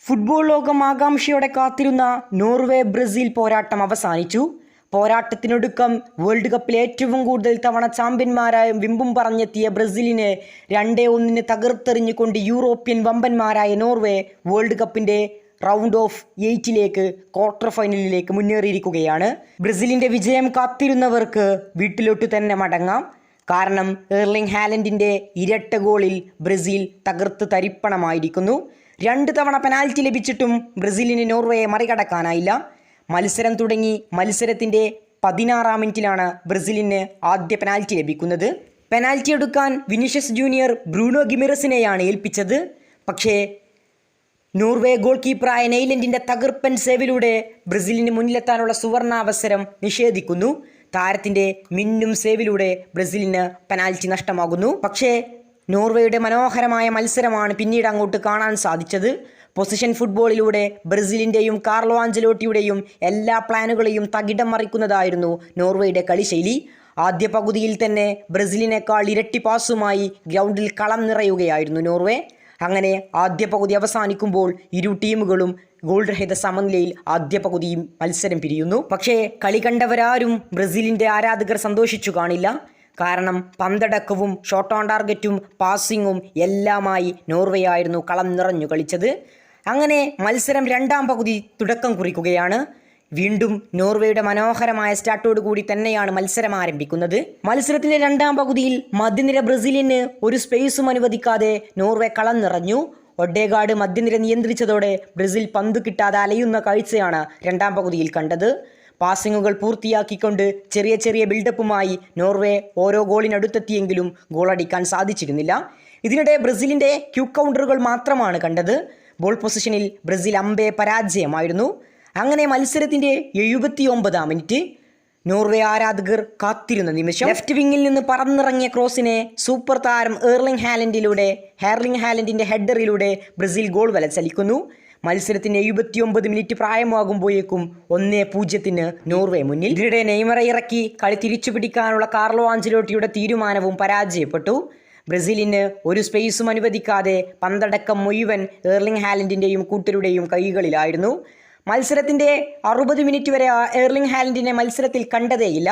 Football ലോകം ആകാംക്ഷയോടെ കാത്തിരുന്ന നോർവേ ബ്രസീൽ പോരാട്ടം അവസാനിച്ചു. പോരാട്ടത്തിനൊടുക്കം വേൾഡ് കപ്പിൽ ഏറ്റവും കൂടുതൽ തവണ ചാമ്പ്യന്മാരായ വിമ്പും പറഞ്ഞെത്തിയ ബ്രസീലിനെ 2-1 തകർത്തെറിഞ്ഞുകൊണ്ട് യൂറോപ്യൻ വമ്പന്മാരായ നോർവേ വേൾഡ് കപ്പിൻ്റെ റൗണ്ട് ഓഫ് 8 ക്വാർട്ടർ ഫൈനലിലേക്ക് മുന്നേറിയിരിക്കുകയാണ്. ബ്രസീലിൻ്റെ വിജയം കാത്തിരുന്നവർക്ക് വീട്ടിലോട്ട് തന്നെ മടങ്ങാം. കാരണം എർലിംഗ് ഹാലൻഡിൻ്റെ ഇരട്ട ഗോളിൽ ബ്രസീൽ തകർത്ത് തരിപ്പണമായിരിക്കുന്നു. 2 തവണ പെനാൽറ്റി ലഭിച്ചിട്ടും ബ്രസീലിന് നോർവേയെ മറികടക്കാനായില്ല. മത്സരം തുടങ്ങി മത്സരത്തിൻ്റെ 16-ാം മിനിറ്റിലാണ് ബ്രസീലിന് ആദ്യ പെനാൽറ്റി ലഭിക്കുന്നത്. പെനാൽറ്റി എടുക്കാൻ വിനീഷ്യസ് ജൂനിയർ ബ്രൂണോ ഗിമറസിനെയാണ് ഏൽപ്പിച്ചത്. പക്ഷേ നോർവേ ഗോൾ കീപ്പറായ നെയ്ലൻഡിൻ്റെ തകർപ്പൻ സേവിലൂടെ ബ്രസീലിന് മുന്നിലെത്താനുള്ള സുവർണാവസരം നിഷേധിക്കുന്നു. താരത്തിൻ്റെ മിന്നും സേവിലൂടെ ബ്രസീലിന് പെനാൽറ്റി നഷ്ടമാകുന്നു. പക്ഷേ നോർവേയുടെ മനോഹരമായ മത്സരമാണ് പിന്നീട് അങ്ങോട്ട് കാണാൻ സാധിച്ചത്. പൊസിഷൻ ഫുട്ബോളിലൂടെ ബ്രസീലിൻ്റെയും കാർലോ ആഞ്ചലോട്ടിയുടെയും എല്ലാ പ്ലാനുകളെയും തകിടം മറിക്കുന്നതായിരുന്നു നോർവേയുടെ കളിശൈലി. ആദ്യ പകുതിയിൽ തന്നെ ബ്രസീലിനേക്കാൾ ഇരട്ടി പാസുമായി ഗ്രൗണ്ടിൽ കളം നിറയുകയായിരുന്നു നോർവേ. അങ്ങനെ ആദ്യ പകുതി അവസാനിക്കുമ്പോൾ ഇരു ടീമുകളും ഗോൾ രഹിത സമനിലയിൽ ആദ്യ പകുതിയും മത്സരം പിരിയുന്നു. പക്ഷേ കളി കണ്ടവരാരും ബ്രസീലിൻ്റെ ആരാധകർ സന്തോഷിച്ചു കാണില്ല. കാരണം പന്തടക്കവും ഷോട്ട് ഓൺ ടാർഗറ്റും പാസിങ്ങും എല്ലാമായി നോർവേ ആയിരുന്നു കളം നിറഞ്ഞു കളിച്ചത്. അങ്ങനെ മത്സരം 2-ാം പകുതി തുടക്കം കുറിക്കുകയാണ്. വീണ്ടും നോർവേയുടെ മനോഹരമായ സ്റ്റാർട്ടോട് കൂടി തന്നെയാണ് മത്സരം ആരംഭിക്കുന്നത്. മത്സരത്തിൻ്റെ 2-ാം പകുതിയിൽ മധ്യനിര ബ്രസീലിന് ഒരു സ്പേസും അനുവദിക്കാതെ നോർവേ കളം നിറഞ്ഞു. ഒഡേഗാർഡ് മധ്യനിര നിയന്ത്രിച്ചതോടെ ബ്രസീൽ പന്ത് കിട്ടാതെ അലയുന്ന കാഴ്ചയാണ് 2-ാം പകുതിയിൽ കണ്ടത്. പാസിങ്ങുകൾ പൂർത്തിയാക്കിക്കൊണ്ട് ചെറിയ ചെറിയ ബിൽഡപ്പുമായി നോർവേ ഓരോ ഗോളിനടുത്തെത്തിയെങ്കിലും ഗോളടിക്കാൻ സാധിച്ചിരുന്നില്ല. ഇതിനിടെ ബ്രസീലിൻ്റെ ക്യൂ കൗണ്ടറുകൾ മാത്രമാണ് കണ്ടത്. ബോൾ പൊസിഷനിൽ ബ്രസീൽ അമ്പേ പരാജയമായിരുന്നു. അങ്ങനെ മത്സരത്തിൻ്റെ 79-ാം മിനിറ്റ് നോർവേ ആരാധകർ കാത്തിരുന്ന നിമിഷം. ലെഫ്റ്റ് വിങ്ങിൽ നിന്ന് പറന്നിറങ്ങിയ ക്രോസിനെ സൂപ്പർ താരം എർലിംഗ് ഹാലൻഡിൻ്റെ ഹെഡറിലൂടെ ബ്രസീൽ ഗോൾ വല ചലിക്കുന്നു. മത്സരത്തിന് 79 മിനിറ്റ് പ്രായമാകുമ്പോഴേക്കും 1-0 നോർവേ മുന്നിൽ. ഇതിനിടെ നെയ്മറെ ഇറക്കി കളി തിരിച്ചു പിടിക്കാനുള്ള കാർലോ ആഞ്ചലോട്ടിയുടെ തീരുമാനവും പരാജയപ്പെട്ടു. ബ്രസീലിന് ഒരു സ്പേസും അനുവദിക്കാതെ പന്തടക്കം മുഴുവൻ എർലിംഗ് ഹാലൻഡിൻ്റെയും കൂട്ടരുടെയും കൈകളിലായിരുന്നു. മത്സരത്തിൻ്റെ 60 മിനിറ്റ് വരെ എർലിംഗ് ഹാലൻഡിനെ മത്സരത്തിൽ കണ്ടതേയില്ല.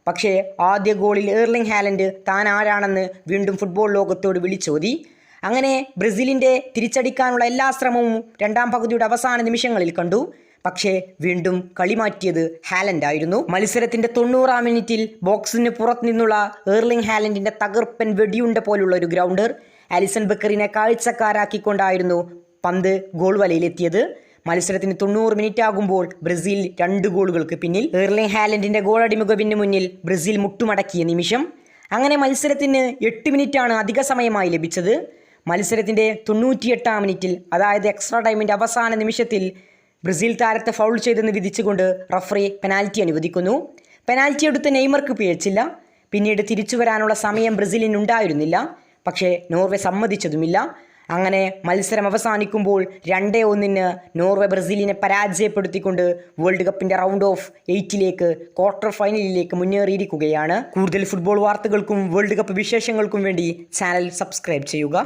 പക്ഷേ ആദ്യ ഗോളിൽ എർലിംഗ് ഹാലൻഡ് താൻ ആരാണെന്ന് വീണ്ടും ഫുട്ബോൾ ലോകത്തോട് വിളിച്ചോതി. അങ്ങനെ ബ്രസീലിൻ്റെ തിരിച്ചടിക്കാനുള്ള എല്ലാ ശ്രമവും 2-ാം പകുതിയുടെ അവസാന നിമിഷങ്ങളിൽ കണ്ടു. പക്ഷേ വീണ്ടും കളി മാറ്റിയത് ഹാലൻഡായിരുന്നു. മത്സരത്തിൻ്റെ 90-ാം മിനിറ്റിൽ ബോക്സിന് പുറത്തു നിന്നുള്ള എർലിംഗ് ഹാലൻഡിൻ്റെ തകർപ്പൻ വെടിയുണ്ട പോലുള്ള ഒരു ഗ്രൗണ്ടർ അലിസൺ ബക്കറിനെ കാഴ്ചക്കാരാക്കിക്കൊണ്ടായിരുന്നു പന്ത് ഗോൾ വലയിലെത്തിയത്. മത്സരത്തിന് 90 മിനിറ്റ് ആകുമ്പോൾ ബ്രസീൽ 2 ഗോളുകൾക്ക് പിന്നിൽ. എർലിംഗ് ഹാലൻഡിൻ്റെ ഗോളടി മികവിന് മുന്നിൽ ബ്രസീൽ മുട്ടുമടക്കിയ നിമിഷം. അങ്ങനെ മത്സരത്തിന് 8 മിനിറ്റാണ് അധിക സമയമായി ലഭിച്ചത്. മത്സരത്തിൻ്റെ 98-ാം മിനിറ്റിൽ, അതായത് എക്സ്ട്രാ ടൈമിൻ്റെ അവസാന നിമിഷത്തിൽ ബ്രസീൽ താരത്തെ ഫൗൾ ചെയ്തെന്ന് വിധിച്ചുകൊണ്ട് റഫറി പെനാൽറ്റി അനുവദിക്കുന്നു. പെനാൽറ്റി എടുത്ത നെയ്മർക്ക് പിഴച്ചില്ല. പിന്നീട് തിരിച്ചു വരാനുള്ള സമയം ബ്രസീലിനുണ്ടായിരുന്നില്ല. പക്ഷേ നോർവേ സമ്മതിച്ചതുമില്ല. അങ്ങനെ മത്സരം അവസാനിക്കുമ്പോൾ 2-1 നോർവേ ബ്രസീലിനെ പരാജയപ്പെടുത്തിക്കൊണ്ട് വേൾഡ് കപ്പിൻ്റെ റൗണ്ട് ഓഫ് 8 ക്വാർട്ടർ ഫൈനലിലേക്ക് മുന്നേറിയിരിക്കുകയാണ്. കൂടുതൽ ഫുട്ബോൾ വാർത്തകൾക്കും വേൾഡ് കപ്പ് വിശേഷങ്ങൾക്കും വേണ്ടി ചാനൽ സബ്സ്ക്രൈബ് ചെയ്യുക.